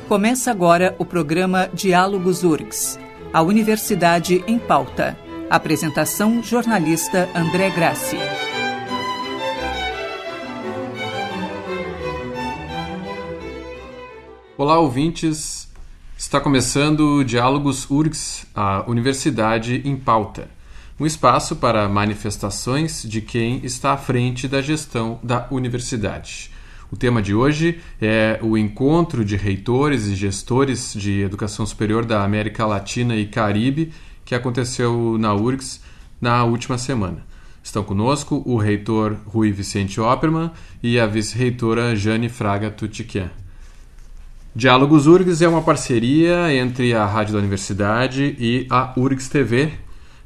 Começa agora o programa Diálogos URGS, a Universidade em Pauta. Apresentação, jornalista André Grassi. Olá, ouvintes. Está começando o Diálogos URGS, a Universidade em Pauta. Um espaço para manifestações de quem está à frente da gestão da universidade. O tema de hoje é o encontro de reitores e gestores de educação superior da América Latina e Caribe, que aconteceu na URGS na última semana. Estão conosco o reitor Rui Vicente Oppermann e a vice-reitora Jane Fraga Tutiquian. Diálogos URGS é uma parceria entre a Rádio da Universidade e a URGS TV,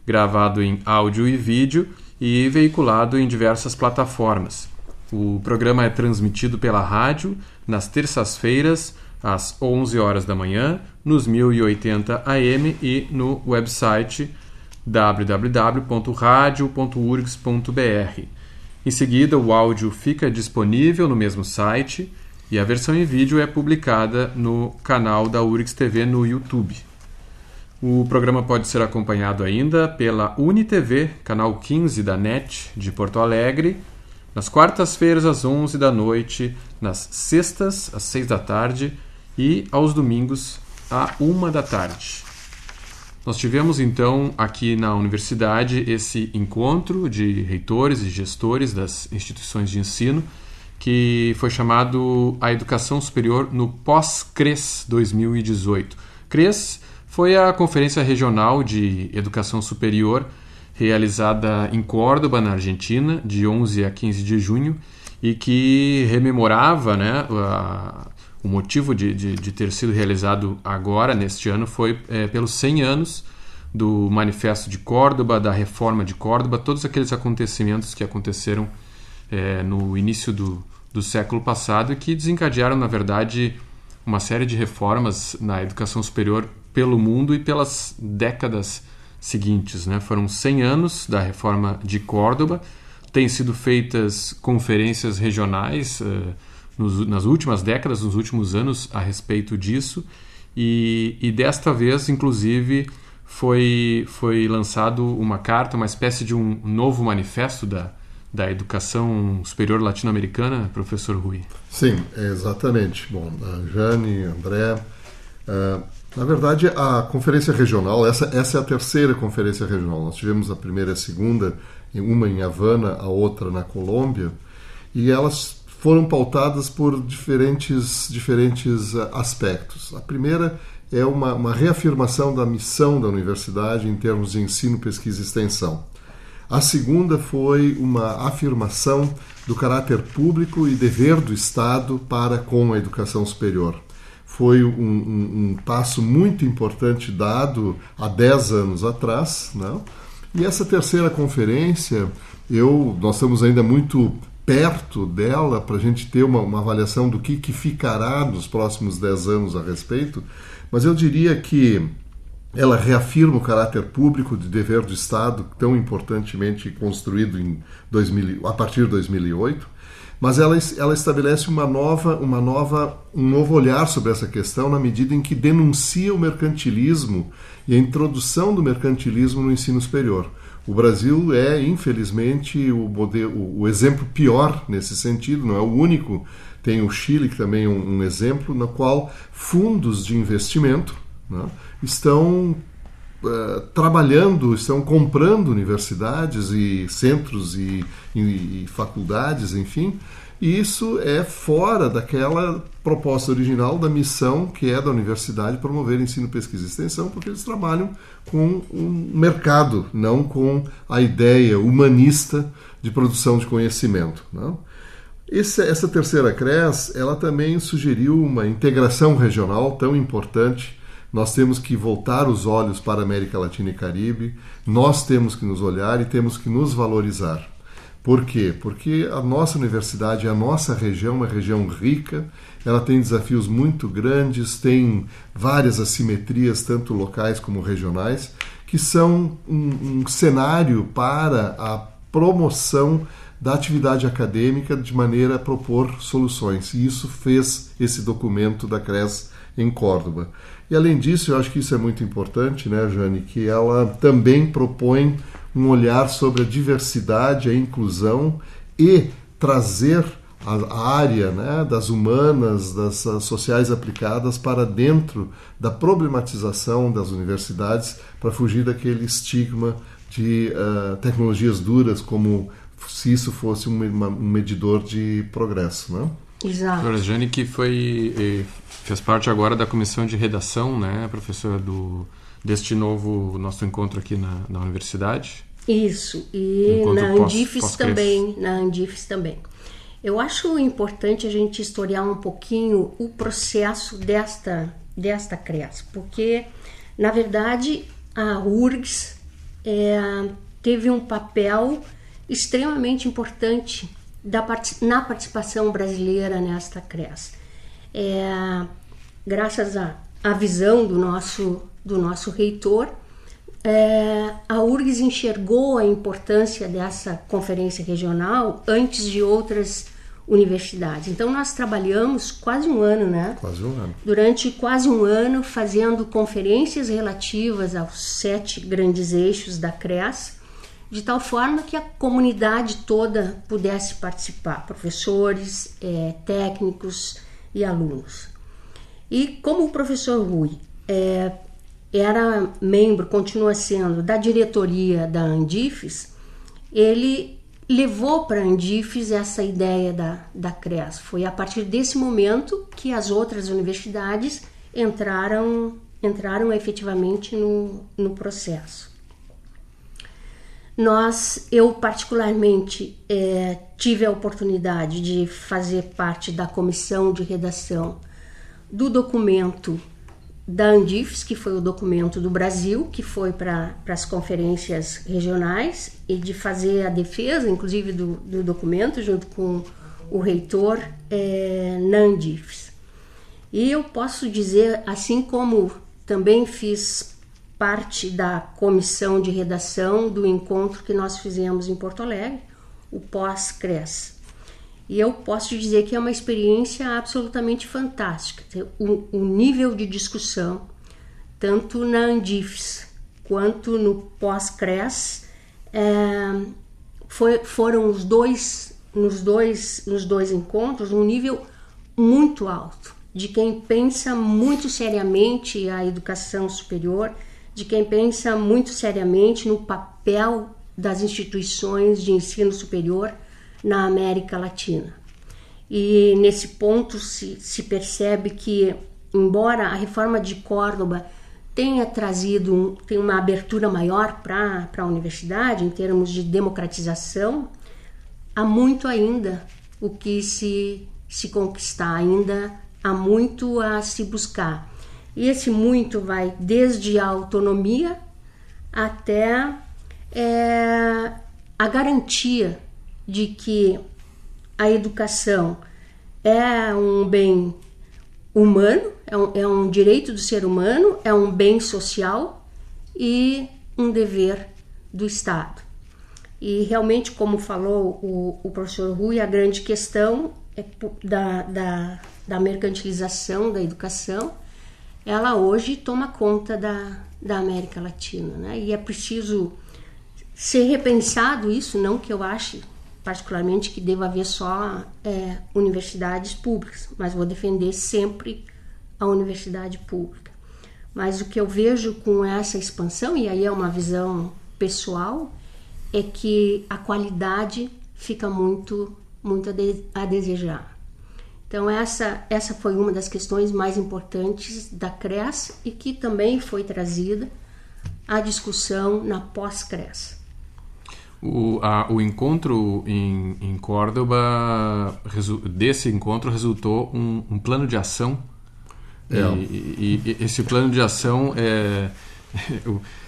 gravado em áudio e vídeo e veiculado em diversas plataformas. O programa é transmitido pela rádio nas terças-feiras, às 11 horas da manhã, nos 1080 AM e no website www.radio.urgs.br. Em seguida, o áudio fica disponível no mesmo site e a versão em vídeo é publicada no canal da URGS TV no YouTube. O programa pode ser acompanhado ainda pela UniTV, canal 15 da NET de Porto Alegre, nas quartas-feiras às 11 da noite, nas sextas às 6 da tarde e aos domingos à 1 da tarde. Nós tivemos então aqui na universidade esse encontro de reitores e gestores das instituições de ensino, que foi chamado A Educação Superior no Pós-CRES 2018. CRES foi a Conferência Regional de Educação Superior realizada em Córdoba, na Argentina, de 11 a 15 de junho, e que rememorava, o motivo de ter sido realizado agora, neste ano, foi pelos 100 anos do Manifesto de Córdoba, da Reforma de Córdoba, todos aqueles acontecimentos que aconteceram no início do século passado e que desencadearam, na verdade, uma série de reformas na educação superior pelo mundo e pelas décadas seguintes. Foram 100 anos da Reforma de Córdoba, têm sido feitas conferências regionais nas últimas décadas, nos últimos anos, a respeito disso, e desta vez, inclusive, foi lançado uma carta, uma espécie de um novo manifesto da educação superior latino-americana, professor Rui. Sim, exatamente. Bom, a Jane, André, na verdade, a conferência regional, essa é a terceira conferência regional. Nós tivemos a primeira e a segunda, uma em Havana, a outra na Colômbia, e elas foram pautadas por diferentes aspectos. A primeira é uma reafirmação da missão da universidade em termos de ensino, pesquisa e extensão. A segunda foi uma afirmação do caráter público e dever do Estado para com a educação superior. Foi um passo muito importante dado há 10 anos atrás, né? E essa terceira conferência, nós estamos ainda muito perto dela para a gente ter uma avaliação do que ficará nos próximos 10 anos a respeito, mas eu diria que ela reafirma o caráter público de dever do Estado, tão importantemente construído a partir de 2008, mas ela estabelece um novo olhar sobre essa questão na medida em que denuncia o mercantilismo e a introdução do mercantilismo no ensino superior. O Brasil é, infelizmente, o exemplo pior nesse sentido, não é o único. Tem o Chile, que também é um exemplo, no qual fundos de investimento, né, estão estão comprando universidades e centros e faculdades, enfim, e isso é fora daquela proposta original da missão que é da universidade promover ensino, pesquisa e extensão, porque eles trabalham com um mercado, não com a ideia humanista de produção de conhecimento, não? Essa terceira CRES, ela também sugeriu uma integração regional tão importante. Nós temos que voltar os olhos para a América Latina e Caribe, nós temos que nos olhar e temos que nos valorizar. Por quê? Porque a nossa universidade, a nossa região é uma região rica, ela tem desafios muito grandes, tem várias assimetrias, tanto locais como regionais, que são um cenário para a promoção da atividade acadêmica de maneira a propor soluções. E isso fez esse documento da CRES em Córdoba. E além disso, eu acho que isso é muito importante, né, Jane, que ela também propõe um olhar sobre a diversidade, a inclusão e trazer a área, né, das humanas, das sociais aplicadas para dentro da problematização das universidades, para fugir daquele estigma de tecnologias duras, como se isso fosse um medidor de progresso, né? Exato. Professora Jane, que fez parte agora da comissão de redação, né, professora, deste nosso encontro aqui na universidade. Isso, e na Andifes também. Eu acho importante a gente historiar um pouquinho o processo desta CRES, porque, na verdade, a URGS teve um papel extremamente importante na participação brasileira nesta CRES. Graças à visão do nosso reitor, a URGS enxergou a importância dessa conferência regional antes de outras universidades. Então, nós trabalhamos quase um ano, né? Quase um ano. Durante quase um ano, fazendo conferências relativas aos 7 grandes eixos da CRES, de tal forma que a comunidade toda pudesse participar, professores, técnicos e alunos. E como o professor Rui era membro, continua sendo, da diretoria da Andifes, ele levou para a Andifes essa ideia da CRES. Foi a partir desse momento que as outras universidades entraram efetivamente no processo. Eu particularmente tive a oportunidade de fazer parte da comissão de redação do documento da Andifes, que foi o documento do Brasil, que foi para as conferências regionais, e de fazer a defesa, inclusive, do documento, junto com o reitor na Andifes. E eu posso dizer, assim como também fiz parte da comissão de redação do encontro que nós fizemos em Porto Alegre, o pós-CRES. E eu posso dizer que é uma experiência absolutamente fantástica. O nível de discussão, tanto na Andifes quanto no pós-CRES, foram nos dois encontros um nível muito alto, de quem pensa muito seriamente a educação superior, de quem pensa muito seriamente no papel das instituições de ensino superior na América Latina. E nesse ponto se percebe que, embora a reforma de Córdoba tenha tem uma abertura maior para a universidade em termos de democratização, há muito ainda o que se conquistar, ainda há muito a se buscar. E esse muito vai desde a autonomia até a garantia de que a educação é um bem humano, é um direito do ser humano, é um bem social e um dever do Estado. E realmente, como falou o professor Rui, a grande questão da mercantilização da educação, ela hoje toma conta da América Latina, né? E é preciso ser repensado isso, não que eu ache particularmente que deva haver só universidades públicas, mas vou defender sempre a universidade pública. Mas o que eu vejo com essa expansão, e aí é uma visão pessoal, é que a qualidade fica muito a desejar. Então essa foi uma das questões mais importantes da CRES e que também foi trazida à discussão na pós-CRES. O encontro em Córdoba, desse encontro resultou um plano de ação. E esse plano de ação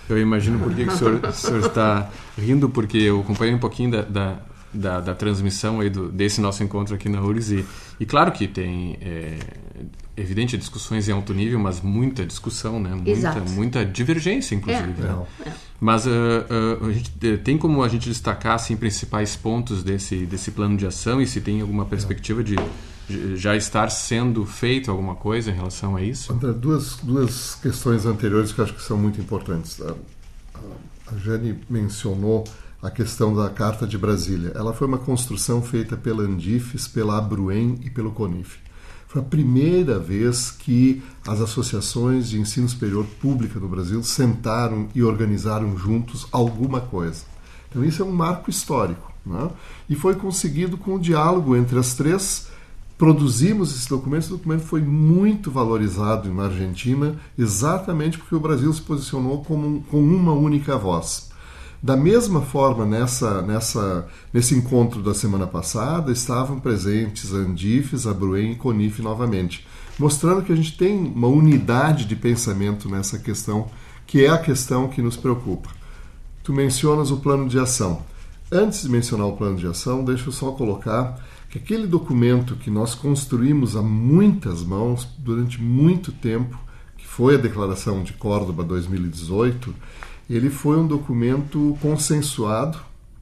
eu imagino por que o senhor está rindo, porque eu acompanhei um pouquinho da transmissão aí desse nosso encontro aqui na URGS. E claro que tem, evidente, discussões em alto nível, mas muita discussão, né? Muita divergência, inclusive. Mas a gente, tem como a gente destacar assim, principais pontos desse plano de ação, e se tem alguma perspectiva de já estar sendo feito alguma coisa em relação a isso? André, duas questões anteriores que eu acho que são muito importantes. A Jane mencionou a questão da Carta de Brasília. Ela foi uma construção feita pela Andifes, pela Abruen e pelo CONIF. Foi a primeira vez que as associações de ensino superior pública no Brasil sentaram e organizaram juntos alguma coisa. Então isso é um marco histórico, né? E foi conseguido com o diálogo entre as três. Produzimos esse documento foi muito valorizado na Argentina, exatamente porque o Brasil se posicionou com uma única voz. Da mesma forma, nesse encontro da semana passada, estavam presentes a Andifes, a Abruen e CONIF novamente, mostrando que a gente tem uma unidade de pensamento nessa questão, que é a questão que nos preocupa. Tu mencionas o plano de ação. Antes de mencionar o plano de ação, deixa eu só colocar que aquele documento que nós construímos a muitas mãos durante muito tempo, que foi a Declaração de Córdoba 2018, ele foi um documento consensuado,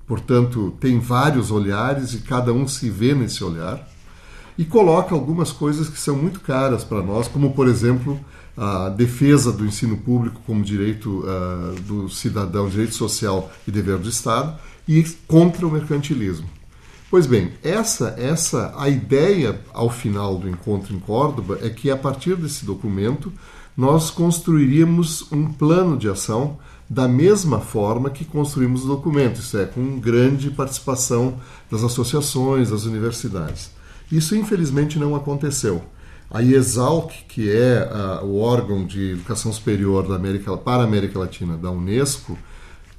portanto tem vários olhares e cada um se vê nesse olhar, e coloca algumas coisas que são muito caras para nós, como por exemplo a defesa do ensino público como direito do cidadão, direito social e dever do Estado, e contra o mercantilismo. Pois bem, a ideia ao final do encontro em Córdoba é que a partir desse documento nós construiríamos um plano de ação da mesma forma que construímos o documento, isso é, com grande participação das associações, das universidades. Isso infelizmente não aconteceu. A IESALC, que é o órgão de educação superior para a América Latina da Unesco,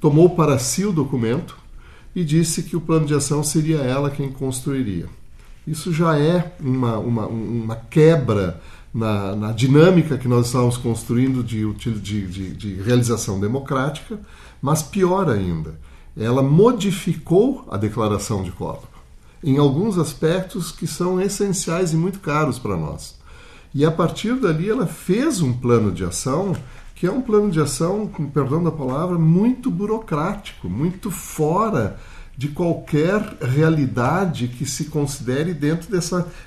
tomou para si o documento e disse que o plano de ação seria ela quem construiria. Isso já é uma quebra na dinâmica que nós estávamos construindo de realização democrática, mas pior ainda, ela modificou a Declaração de Córdoba em alguns aspectos que são essenciais e muito caros para nós. E a partir dali ela fez um plano de ação que é um plano de ação, com perdão da palavra, muito burocrático, muito fora de qualquer realidade que se considere dentro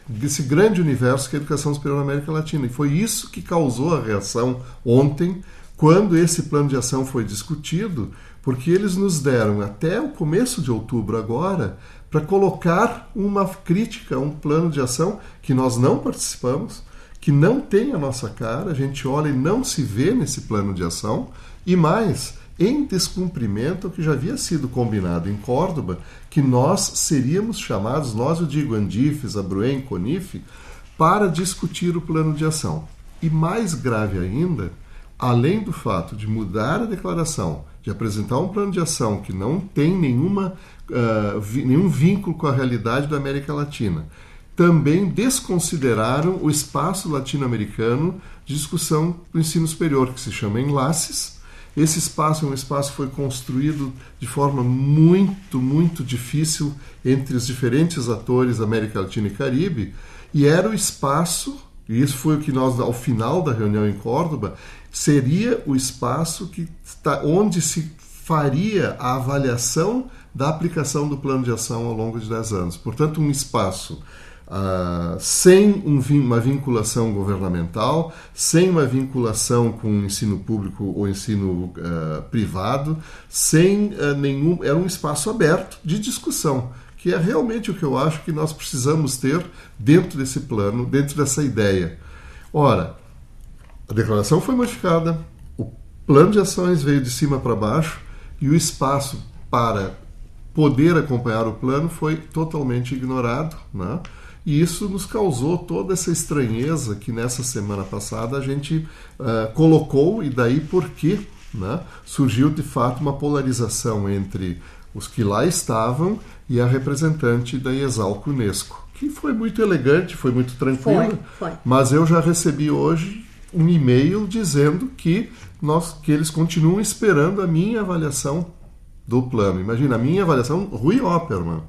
desse grande universo que é a educação superior na América Latina. E foi isso que causou a reação ontem, quando esse plano de ação foi discutido, porque eles nos deram até o começo de outubro agora para colocar uma crítica a um plano de ação que nós não participamos, que não tem a nossa cara, a gente olha e não se vê nesse plano de ação, e mais, em descumprimento ao que já havia sido combinado em Córdoba, que nós seríamos chamados, nós, eu digo, Andifes, Abruen, CONIF, para discutir o plano de ação. E mais grave ainda, além do fato de mudar a declaração, de apresentar um plano de ação que não tem nenhum vínculo com a realidade da América Latina, também desconsideraram o espaço latino-americano de discussão do ensino superior, que se chama Enlaces. Esse espaço é um espaço que foi construído de forma muito, muito difícil entre os diferentes atores da América Latina e Caribe, e era o espaço, e isso foi o que nós, ao final da reunião em Córdoba, seria o espaço onde se faria a avaliação da aplicação do plano de ação ao longo de 10 anos. Portanto, um espaço sem uma vinculação governamental, sem uma vinculação com o ensino público ou ensino privado, sem era um espaço aberto de discussão, que é realmente o que eu acho que nós precisamos ter dentro desse plano, dentro dessa ideia. Ora, a declaração foi modificada, o plano de ações veio de cima para baixo e o espaço para poder acompanhar o plano foi totalmente ignorado, né? E isso nos causou toda essa estranheza que nessa semana passada a gente colocou, e daí porque, né, surgiu de fato uma polarização entre os que lá estavam e a representante da IESALC Unesco, que foi muito elegante, foi muito tranquila, foi. Mas eu já recebi hoje um e-mail dizendo que eles continuam esperando a minha avaliação do plano. Imagina, a minha avaliação, Rui Oppermann.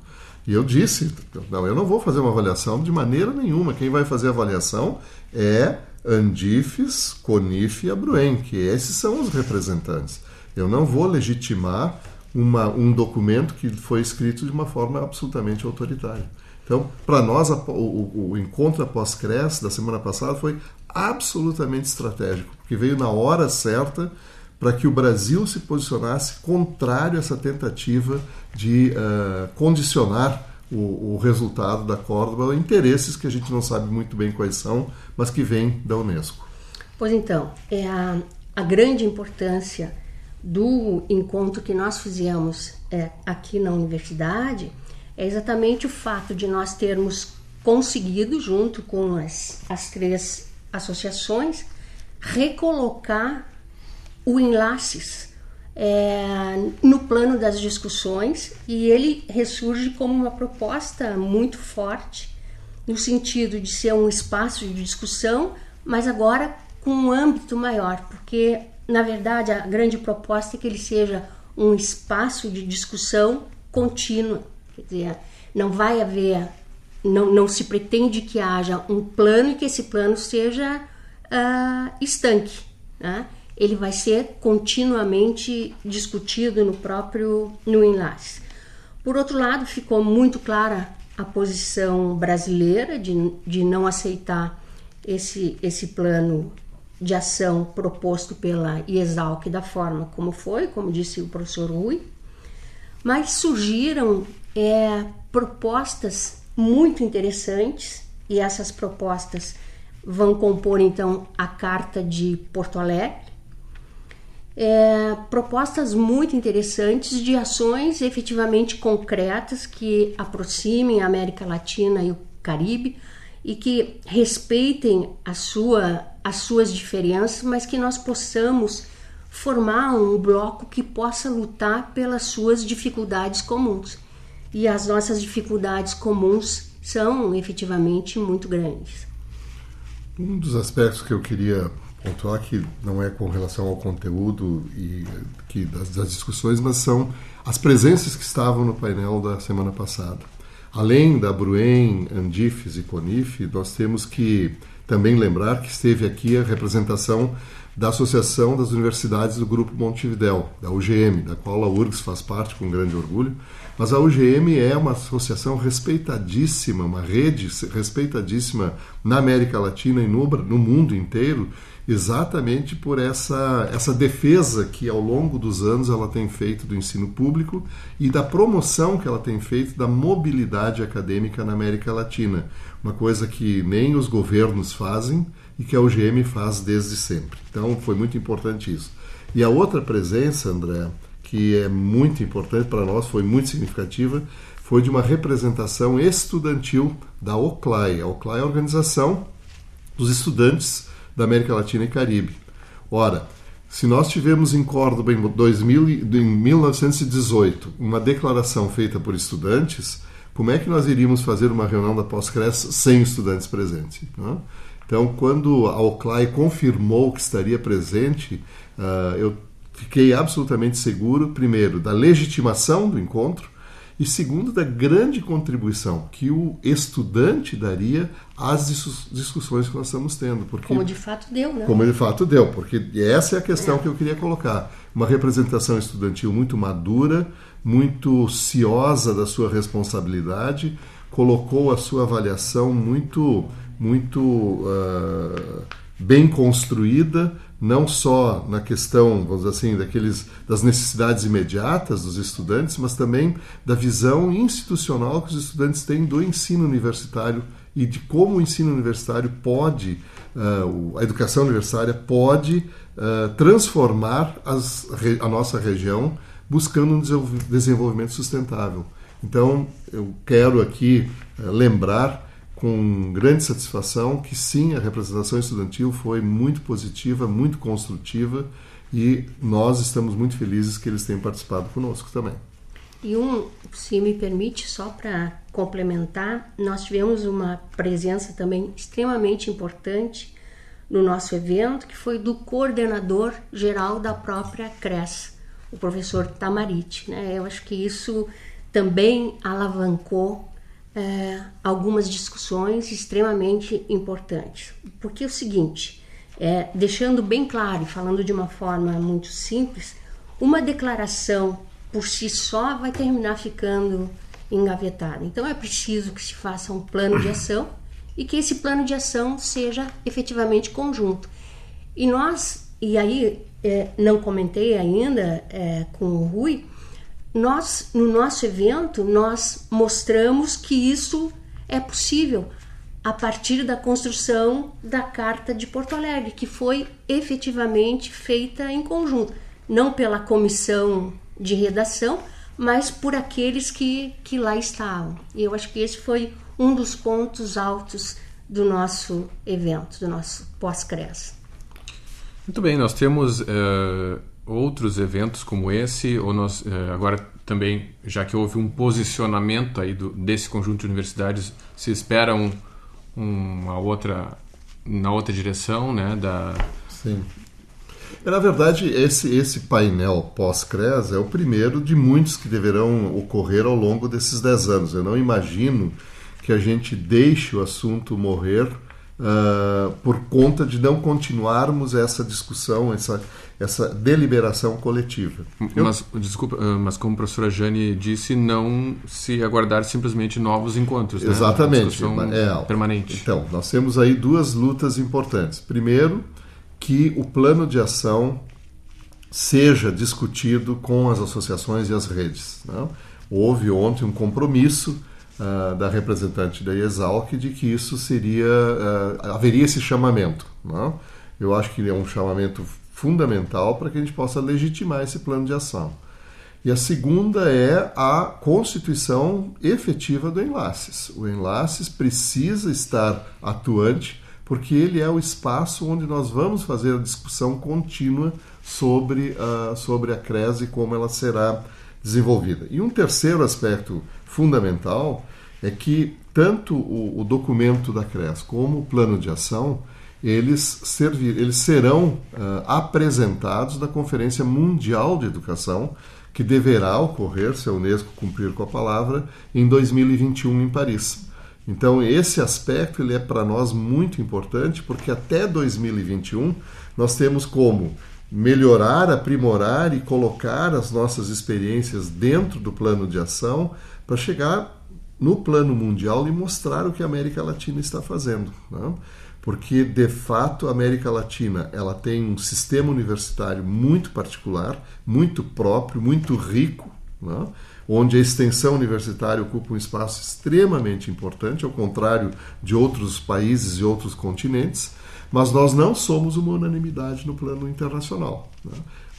E eu disse, não, eu não vou fazer uma avaliação de maneira nenhuma. Quem vai fazer a avaliação é Andifes, Conif e Abruen, que esses são os representantes. Eu não vou legitimar um documento que foi escrito de uma forma absolutamente autoritária. Então, para nós, o encontro após CRES da semana passada foi absolutamente estratégico, porque veio na hora certa para que o Brasil se posicionasse contrário a essa tentativa de condicionar o resultado da Córdoba a interesses que a gente não sabe muito bem quais são, mas que vêm da Unesco. Pois então, a grande importância do encontro que nós fizemos aqui na universidade é exatamente o fato de nós termos conseguido, junto com as 3 associações, recolocar o Enlaces no plano das discussões, e ele ressurge como uma proposta muito forte, no sentido de ser um espaço de discussão, mas agora com um âmbito maior, porque, na verdade, a grande proposta é que ele seja um espaço de discussão contínua. Quer dizer, não vai haver, não se pretende que haja um plano e que esse plano seja estanque, né? Ele vai ser continuamente discutido no Enlace. Por outro lado, ficou muito clara a posição brasileira de não aceitar esse plano de ação proposto pela IESALC da forma como foi, como disse o professor Rui, mas surgiram propostas muito interessantes, e essas propostas vão compor então a Carta de Porto Alegre, propostas muito interessantes de ações efetivamente concretas que aproximem a América Latina e o Caribe e que respeitem as suas diferenças, mas que nós possamos formar um bloco que possa lutar pelas suas dificuldades comuns. E as nossas dificuldades comuns são efetivamente muito grandes. Um dos aspectos que eu queria pontuar, que não é com relação ao conteúdo e das discussões, mas são as presenças que estavam no painel da semana passada. Além da Abruen, Andifes e Conif, nós temos que também lembrar que esteve aqui a representação da Associação das Universidades do Grupo Montevidéu, da UGM, da qual a URGS faz parte com grande orgulho, mas a UGM é uma associação respeitadíssima, uma rede respeitadíssima na América Latina e no mundo inteiro, exatamente por essa defesa que ao longo dos anos ela tem feito do ensino público e da promoção que ela tem feito da mobilidade acadêmica na América Latina, uma coisa que nem os governos fazem e que a UGM faz desde sempre. Então foi muito importante isso. E a outra presença, André, que é muito importante para nós, foi muito significativa, foi de uma representação estudantil da OCLAI. A OCLAI é a Organização dos Estudantes da América Latina e Caribe. Ora, se nós tivemos em Córdoba em 1918 uma declaração feita por estudantes, como é que nós iríamos fazer uma reunião da Pós-CRES sem estudantes presentes? Não é? Então, quando a OCLAI confirmou que estaria presente, eu fiquei absolutamente seguro, primeiro, da legitimação do encontro e, segundo, da grande contribuição que o estudante daria às discussões que nós estamos tendo. Porque, como de fato deu, né? Como de fato deu, porque essa é a questão que eu queria colocar. Uma representação estudantil muito madura, muito ciosa da sua responsabilidade, colocou a sua avaliação muito bem construída, não só na questão, vamos dizer assim, das necessidades imediatas dos estudantes, mas também da visão institucional que os estudantes têm do ensino universitário e de como o ensino universitário pode, a educação universitária pode transformar a nossa região buscando um desenvolvimento sustentável. Então, eu quero aqui lembrar com grande satisfação que sim, a representação estudantil foi muito positiva, muito construtiva e nós estamos muito felizes que eles tenham participado conosco também. E se me permite, só para complementar, nós tivemos uma presença também extremamente importante no nosso evento, que foi do coordenador geral da própria CRES, o professor Tamarite, né? Eu acho que isso também alavancou algumas discussões extremamente importantes. Porque é o seguinte, deixando bem claro e falando de uma forma muito simples, uma declaração por si só vai terminar ficando engavetada. Então é preciso que se faça um plano de ação e que esse plano de ação seja efetivamente conjunto. E aí, não comentei ainda com o Rui, no nosso evento, nós mostramos que isso é possível a partir da construção da Carta de Porto Alegre, que foi efetivamente feita em conjunto, não pela comissão de redação, mas por aqueles que lá estavam. E eu acho que esse foi um dos pontos altos do nosso evento, do nosso pós-CRES. Muito bem, nós temos outros eventos como esse, ou nós agora também, já que houve um posicionamento aí desse conjunto de universidades, se espera na outra direção, né? Sim. Na verdade, esse painel pós-CRES é o primeiro de muitos que deverão ocorrer ao longo desses 10 anos. Eu não imagino que a gente deixe o assunto morrer por conta de não continuarmos essa discussão, essa deliberação coletiva. Mas como a professora Jane disse, não se aguardar simplesmente novos encontros, né? Exatamente. Permanente. Então, nós temos aí duas lutas importantes. Primeiro, que o plano de ação seja discutido com as associações e as redes, né? Houve ontem um compromisso da representante da IESALC de que isso haveria esse chamamento, né? Eu acho que é um chamamento fundamental para que a gente possa legitimar esse plano de ação. E a segunda é a constituição efetiva do Enlaces. O Enlaces precisa estar atuante porque ele é o espaço onde nós vamos fazer a discussão contínua sobre a CRES e como ela será desenvolvida. E um terceiro aspecto fundamental é que tanto o documento da CRES como o plano de ação, eles serão apresentados na Conferência Mundial de Educação, que deverá ocorrer, se a Unesco cumprir com a palavra, em 2021 em Paris. Então, esse aspecto ele é para nós muito importante, porque até 2021 nós temos como melhorar, aprimorar e colocar as nossas experiências dentro do plano de ação para chegar no plano mundial e mostrar o que a América Latina está fazendo, né? Porque, de fato, a América Latina ela tem um sistema universitário muito particular, muito próprio, muito rico, né? Onde a extensão universitária ocupa um espaço extremamente importante, ao contrário de outros países e outros continentes, mas nós não somos uma unanimidade no plano internacional, né?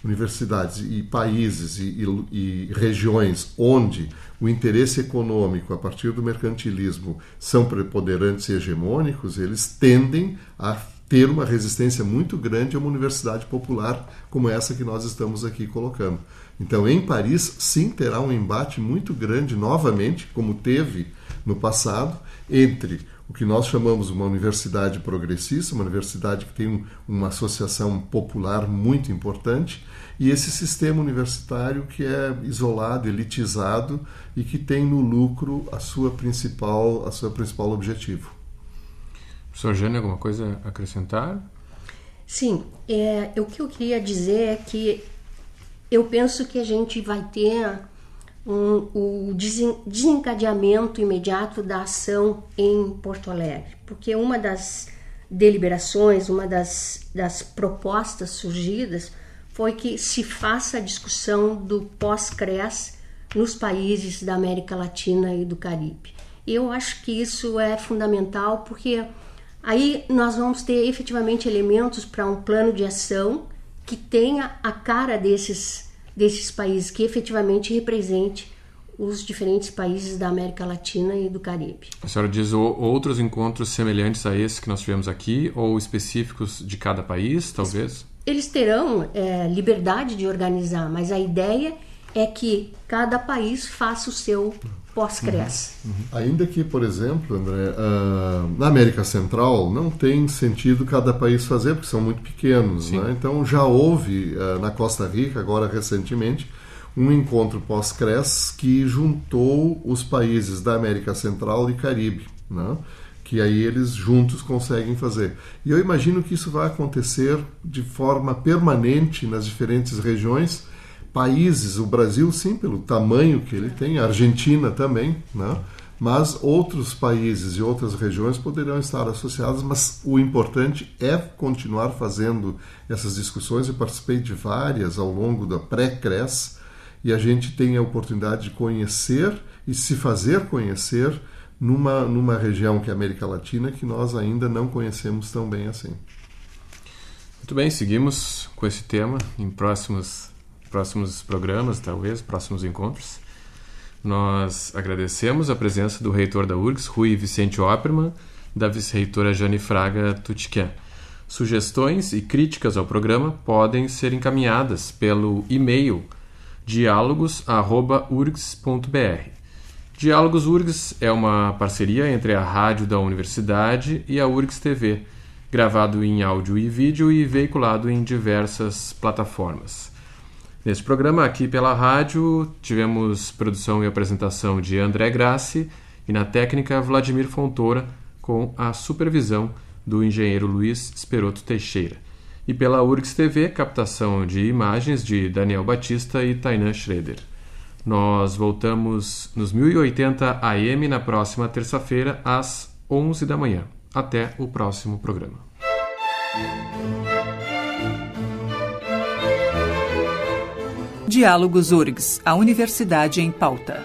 Universidades e países e regiões onde o interesse econômico a partir do mercantilismo são preponderantes e hegemônicos, eles tendem a ter uma resistência muito grande a uma universidade popular como essa que nós estamos aqui colocando. Então, em Paris, sim, terá um embate muito grande, novamente, como teve no passado, entre o que nós chamamos uma universidade progressista, uma universidade que tem uma associação popular muito importante, e esse sistema universitário que é isolado, elitizado e que tem no lucro a seu principal objetivo. Professor Jane, alguma coisa a acrescentar? Sim, o que eu queria dizer é que eu penso que a gente vai ter o desencadeamento imediato da ação em Porto Alegre, porque uma das deliberações, uma das propostas surgidas foi que se faça a discussão do pós-CRES nos países da América Latina e do Caribe. Eu acho que isso é fundamental, porque aí nós vamos ter efetivamente elementos para um plano de ação que tenha a cara desses países, que efetivamente represente os diferentes países da América Latina e do Caribe. A senhora diz outros encontros semelhantes a esse que nós tivemos aqui, ou específicos de cada país, talvez? Eles terão liberdade de organizar, mas a ideia é que cada país faça o seu pós-CRES. Ainda que, por exemplo, André, na América Central não tem sentido cada país fazer, porque são muito pequenos, né? Então já houve na Costa Rica, agora recentemente, um encontro pós-CRES que juntou os países da América Central e Caribe, né? Que aí eles juntos conseguem fazer. E eu imagino que isso vai acontecer de forma permanente nas diferentes regiões, países, o Brasil sim, pelo tamanho que ele tem, a Argentina também, né? Mas outros países e outras regiões poderão estar associadas, mas o importante é continuar fazendo essas discussões. Eu participei de várias ao longo da pré-CRES, e a gente tem a oportunidade de conhecer e se fazer conhecer numa região que é a América Latina, que nós ainda não conhecemos tão bem assim. Muito bem, seguimos com esse tema em próximos programas, talvez, próximos encontros. Nós agradecemos a presença do reitor da URGS, Rui Vicente Oppermann, da vice-reitora Jane Fraga Tutquian. Sugestões e críticas ao programa podem ser encaminhadas pelo e-mail dialogos@urgs.br. Diálogos URGS é uma parceria entre a rádio da universidade e a URGS TV, gravado em áudio e vídeo e veiculado em diversas plataformas. Neste programa, aqui pela rádio, tivemos produção e apresentação de André Grassi e na técnica Vladimir Fontoura, com a supervisão do engenheiro Luiz Esperoto Teixeira. E pela URGS TV, captação de imagens de Daniel Batista e Tainan Schroeder. Nós voltamos nos 1080 AM na próxima terça-feira, às 11 da manhã. Até o próximo programa. Diálogos URGS, a Universidade em Pauta.